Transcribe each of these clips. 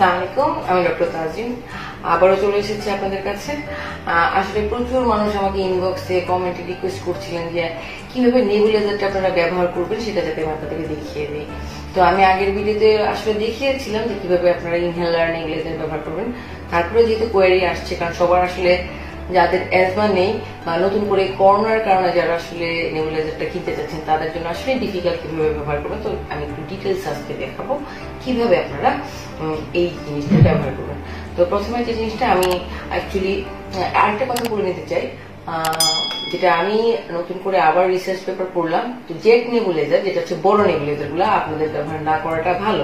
আসসালামু আলাইকুম, আমি ডক্টর তাজিম আবারও চলে এসেছি আপনাদের কাছে। আসলে প্রচুর মানুষ আমাকে ইনবক্সে কমেন্টে রিকোয়েস্ট করছিলেন যে কিভাবে নেবুলাইজারটা আপনারা ব্যবহার করবেন সেটা যাতে আমি আপনাদেরকে দেখিয়ে দিই। তো আমি আগের ভিডিওতে আসলে দেখিয়েছিলাম যে কিভাবে আপনারা ইনহেলার নেবুলাইজার ব্যবহার করবেন। তারপরে যেহেতু কোয়েরি আসছে, কারণ সবার আসলে যাদের অ্যাজমা নেই বা নতুন করে করোনার কারণে যারা আসলে নেবুলাইজারটা কিনতে চাচ্ছেন তাদের জন্য আসলে ডিফিকাল্ট কিভাবে ব্যবহার করবেন, তো আমি একটু ডিটেলস আজকে দেখাবো কিভাবে আপনারা এই জিনিসটা ব্যবহার করবেন। তো প্রথমে যে জিনিসটা আমি অ্যাকচুয়ালি আরেকটা কথা বলে নিতে চাই, যেটা আমি নতুন করে আবার রিসার্চ পেপার পড়লাম। তো জেট নেবুলাইজার, যেটা হচ্ছে বড় নেবুলাইজার গুলো আপনাদের ব্যবহার না করাটা ভালো,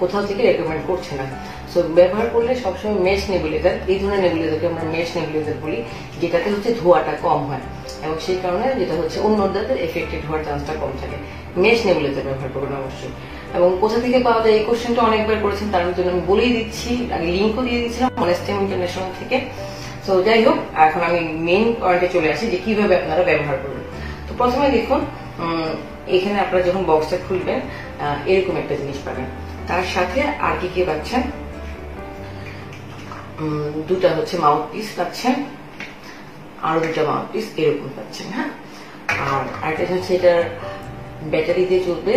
কোথাও থেকে রেকমেন্ড করছে না। সো ব্যবহার করলে সবসময় মেশ নেবুলাইজার, এই ধরনের নেবুলাইজারকে আমরা মেশ নেবুলাইজার বলি, যেটাতে হচ্ছে ধোঁয়াটা কম হয় এবং সেই কারণে যেটা হচ্ছে অন্যদের এফেক্টেড হওয়ার চান্সটা কম থাকে। মেশ নেবুলাইজার ব্যবহার করবেন অবশ্যই। এবং কোথা থেকে পাওয়া যায় এই কোশ্চেনটা অনেকবার করেছেন, তার জন্য আমি বলেই দিচ্ছি, আগে লিঙ্কও দিয়ে দিচ্ছিলাম অনেস্টেম ইন্টারন্যাশনাল থেকে। তো যাই হোক, এখন আমি মেইন পয়েন্টে চলে আসি যে কিভাবে আপনারা ব্যবহার করবেন। তো প্রথমে দেখুন, এখানে আপনারা যখন বক্সটা খুলবেন এরকম একটা জিনিস পাবেন। তার সাথে আর কি কি পাচ্ছেন, দুটা হচ্ছে মাউথ পিস পাচ্ছেন, আরো দুটা মাউথ পিস এরকম পাচ্ছেন। হ্যাঁ, আর আরেকটা হচ্ছে এটার ব্যাটারি দিয়ে চলবে,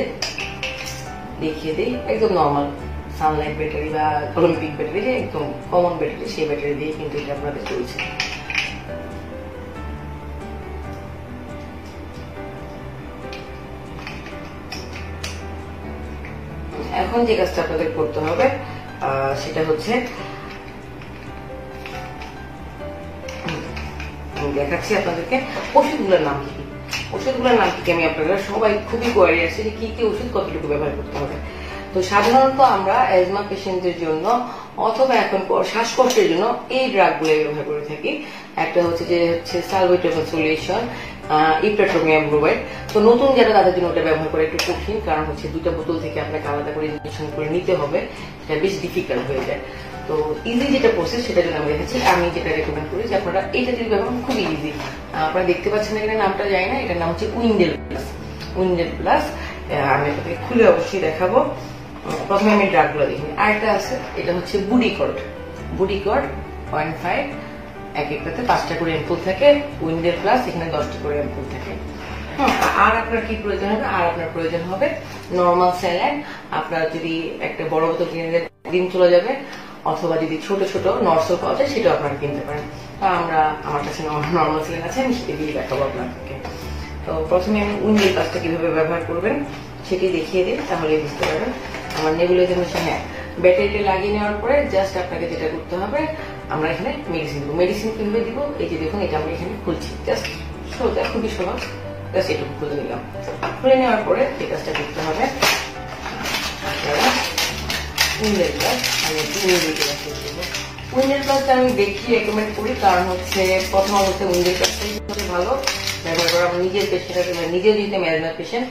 দেখিয়ে দিই, একদম নর্মাল সানলাইট ব্যাটারি বা অলিম্পিক ব্যাটারি, যে একদম কমন ব্যাটারি, সেই ব্যাটারি দিয়ে কিন্তু এটা আপনাদের চলছে। এখন যে কাজটা আপনাদের করতে হবে সেটা হচ্ছে, দেখাচ্ছি আপনাদেরকে ওষুধগুলোর নাম কি। ওষুধগুলোর নাম কি আমি আপনারা সবাই খুবই কোয়ারি আছে যে কি কি ওষুধ কতটুকু ব্যবহার করতে হবে। তো সাধারণত আমরা অ্যাজমা পেশেন্টদের জন্য অথবা এখন শ্বাসকষ্টের জন্য এই ড্রাগগুলো ব্যবহার করে থাকি। একটা হচ্ছে যে হচ্ছে সালভেট্রামল সলিউশন, ইপ্রাটোমিয়াম ব্রোমাইড। তো নতুন যারা তাদের জন্য ওটা ব্যবহার করা একটু কঠিন, কারণ হচ্ছে দুটা বোতল থেকে আপনাকে আলাদা করে ইনজেকশন করে নিতে হবে, সেটা বেশ ডিফিকাল্ট হয়ে যায়। তো ইজি যেটা প্রসেস সেটা জন্য আমি দেখেছি, আমি যেটা রেকমেন্ড করি যে আপনারা এটা যদি ব্যবহার খুবই ইজি। আপনারা দেখতে পাচ্ছেন এখানে নামটা যায় না, এটার নাম হচ্ছে উইন্ডেল প্লাস। উইন্ডেল প্লাস আমি আপনাকে খুলে অবশ্যই দেখাবো। প্রথমে আমি ড্রাগগুলো দেখি। আরেকটা আছে, এটা হচ্ছে বুডিকর্ড। বুডিকর্ড 0.5, এক একটাতে 5টা করে অ্যাম্পুল থাকে। উইন্ডেল প্লাস এখানে 10টা করে অ্যাম্পুল থাকে। আর আপনার কি প্রয়োজন হবে, আর আপনার প্রয়োজন হবে নর্মাল স্যালাইন। আপনার যদি একটা বড় বোতল কিনে দেন দিন চলে যাবে, অথবা যদি ছোট ছোট নর্সল পাওয়া যায় সেটাও আপনারা কিনতে পারেন। আমার কাছে নর্মাল স্যালাইন আছে, আমি সেটা দিয়ে দেখাবো আপনাদেরকে। তো প্রথমে আমি উইন্ডেল প্লাসটা কিভাবে ব্যবহার করবেন সেটি দেখিয়ে দিই, তাহলে বুঝতে পারবেন। আমার নেবুলাইজার মেশিন, হ্যাঁ, ব্যাটারিটা লাগিয়ে নেওয়ার পরে জাস্ট আপনাকে যেটা করতে হবে, আমরা এখানে মেডিসিন দেবো। মেডিসিন কিভাবে দিব, এই যে দেখুন, এটা আমরা এখানে খুলছি, জাস্ট সোজা, খুবই সহজ। জাস্ট এটুকু খুলে নিলাম। খুলে নেওয়ার পরে এই কাজটা করতে হবে, উইন্ডেল প্লাস আমি একটু উইন্ডেল প্লাস দেবো। উইন্ডেল প্লাসটা আমি দেখি রেকমেন্ড করি, কারণ হচ্ছে প্রথম অবস্থায় উইন্ডেল প্লাসটাই ভালো ব্যবহার করা। আমার নিজের পেশেন্ট, নিজের যেহেতু ম্যাজমা পেশেন্ট,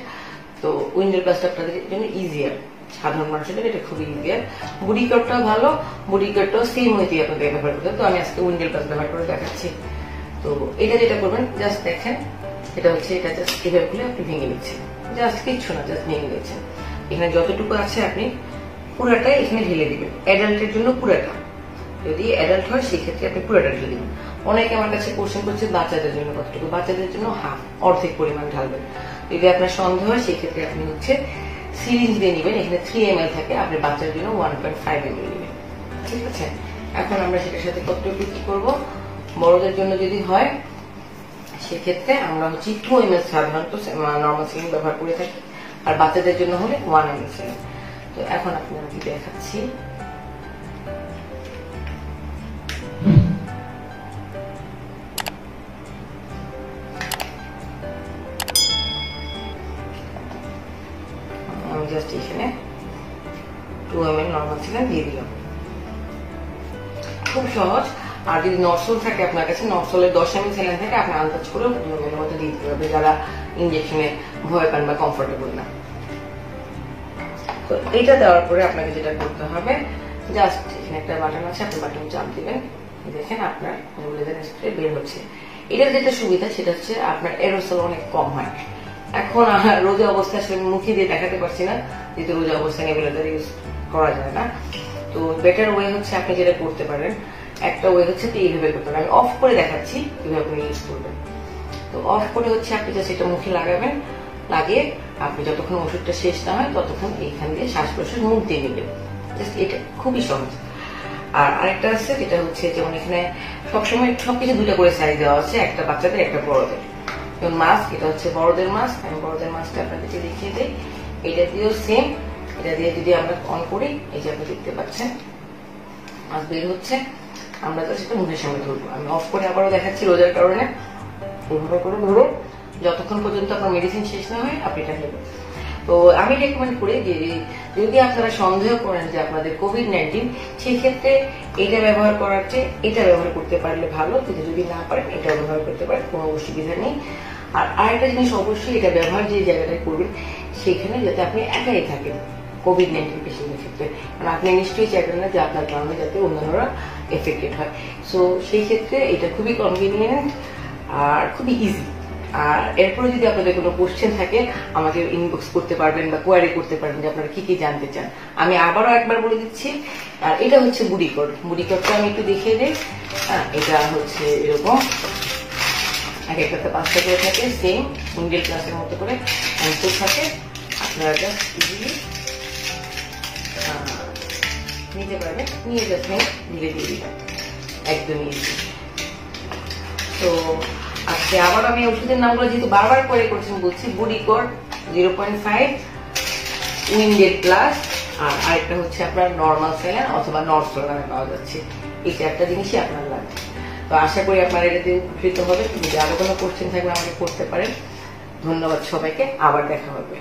তো উইন্ডেল প্লাসটা আপনাদের জন্য ইজিয়ার, সাধারণ মানুষের জন্য এটা খুবই ইজিয়ার। বুডিকটটাও ভালো, বুডিকটটাও সেম হইতে আপনাদের ব্যবহার করতে। তো আমি আজকে উইন্ডেল প্লাস ব্যবহার করে দেখাচ্ছি। তো এটা যেটা করবেন, জাস্ট দেখেন, এটা হচ্ছে, এটা জাস্ট এভাবে খুলে আপনি ভেঙে নিচ্ছেন, জাস্ট কিচ্ছু না, জাস্ট ভেঙে নিচ্ছেন। এখানে যতটুকু আছে আপনি পুরাটাই এখানে ঢেলে দিবেন। অ্যাডাল্টের জন্য পুরাটা, যদি অ্যাডাল্ট হয় সেক্ষেত্রে আপনি পুরাটা ঢেলে দিবেন। অনেকে আমার কাছে কোশ্চেন করছে বাচ্চাদের জন্য কতটুকু, বাচ্চাদের জন্য হাফ, অর্ধেক পরিমাণ ঢালবেন। যদি আপনার সন্দেহ হয় সেক্ষেত্রে আপনি হচ্ছে সিরিঞ্জ দিয়ে নেবেন, এখানে 3 ml থাকে, আপনি বাচ্চার জন্য 1.5 ml নেবেন, ঠিক আছে। এখন আমরা সেটার সাথে কতটুকু কি করবো, বড়দের জন্য যদি হয় সেক্ষেত্রে আমরা হচ্ছে 2 ml সাধারণত নর্মাল সিরিঞ্জ ব্যবহার করে থাকি, আর বাচ্চাদের জন্য হলে 1 ml সিরিঞ্জ। তো এখন আপনাকে দেখাচ্ছি, আমি জাস্ট এখানে 2 ml নর্মাল সিরিঞ্জ দিয়ে দিলাম, খুব সহজ। আর যদি নর্সল থাকে আপনার কাছে, নর্সলের 10 ml স্যালাইন থাকে, আপনি আন্দাজ করে 2 ml এর মধ্যে দিয়ে দিতে হবে, যারা ইনজেকশনে ভয় পান বা কমফোর্টেবল না। তো এটা দেওয়ার পরে আপনাকে যেটা করতে হবে, জাস্ট এখানে একটা বাটন আছে, আপনি বাটন চাপ দিবেন, দেখেন আপনার নেবুলাইজার স্প্রে বের হচ্ছে। এটার যেটা সুবিধা সেটা হচ্ছে আপনার এরোসল অনেক কম হয়। এখন রোজা অবস্থায় আসলে মুখে দিয়ে দেখাতে পারছি না, যেহেতু রোজা অবস্থায় নেবুলাইজার ইউজ করা যায় না। তো বেটার ওয়ে হচ্ছে আপনি যেটা করতে পারেন, একটা ওয়ে হচ্ছে এইভাবে করতে পারেন। আমি অফ করে দেখাচ্ছি কিভাবে আপনি ইউজ করবেন। তো অফ করে হচ্ছে আপনি জাস্ট এটা মুখে লাগাবেন, লাগিয়ে আপনি যতক্ষণ ওষুধটা শেষ না হয় ততক্ষণ এইখান দিয়ে শ্বাস প্রশ্বাস মুখ দিয়ে নেবেন। জাস্ট এটা খুবই সহজ। আর আরেকটা আছে যেটা হচ্ছে যেমন এখানে সবসময় সবকিছু দুটো করে সাইজ দেওয়া আছে, একটা বাচ্চাদের একটা বড়দের। যেমন মাস্ক, এটা হচ্ছে বড়দের মাস্ক, আমি বড়দের মাস্কটা আপনাদেরকে দেখিয়ে দিই। এটা দিয়েও সেম, এটা দিয়ে যদি আমরা অন করি, এই যে আপনি দেখতে পাচ্ছেন মাস্ক বের হচ্ছে, আমরা তো সেটা মুখের সামনে ধরবো। আমি অফ করে আবারও দেখাচ্ছি রোজার কারণে, এইভাবে করে ধরো যতক্ষণ পর্যন্ত আপনার মেডিসিন শেষ না হয় আপনি এটা নেবেন। তো আমি রেকমেন্ড করি যে যদি আপনারা সন্দেহ করেন যে আপনাদের কোভিড-19, সেই ক্ষেত্রে এটা ব্যবহার করার চেয়ে এটা ব্যবহার করতে পারলে ভালো, কিন্তু যদি না পারেন এটা ব্যবহার করতে পারেন, কোনো অসুবিধা নেই। আর আরেকটা জিনিস অবশ্যই, এটা ব্যবহার যে জায়গাটায় করবেন সেখানে যাতে আপনি একাই থাকেন কোভিড-19 পেশেন্টের ক্ষেত্রে, কারণ আপনি নিশ্চয়ই চাইবেন না যে আপনার কারণে যাতে অন্যান্যরা এফেক্টেড হয়। সো সেই ক্ষেত্রে এটা খুবই কনভিনিয়েন্ট আর খুবই ইজি। আর এরপরে যদি আপনাদের কোনো কোশ্চেন থাকে আমাকে ইনবক্স করতে পারবেন বা কোয়ারি করতে পারবেন যে আপনারা কি কি জানতে চান। আমি আবারও একবার বলে দিচ্ছি, আর এটা হচ্ছে বুডিকট। বুডিকটটা আমি একটু দেখিয়ে দিই। এটা হচ্ছে এরকম এক একটাতে 5টা করে থাকে, সেম মিডল ক্লাসের মতো করে অ্যান্সার থাকে। আপনারা জাস্ট ইজিলি নিতে পারবেন, নিয়ে জাস্ট ধীরে ধীরে দিবেন, একদমই ইজি। তো আজকে আবার আমি ওষুধের নামগুলো যেহেতু বারবার করে করছেন বলছি, বুডিকট 0.5, উইন্ডেড প্লাস, আর আরেকটা হচ্ছে আপনার নর্মাল স্যালাইন অথবা নর্থ স্যালাইন পাওয়া যাচ্ছে। এই 4টা জিনিসই আপনার লাগবে। তো আশা করি আপনারা এটাতে উপকৃত হবে। যদি আরো কোনো কোশ্চেন থাকলে আমাকে করতে পারেন। ধন্যবাদ সবাইকে, আবার দেখা হবে।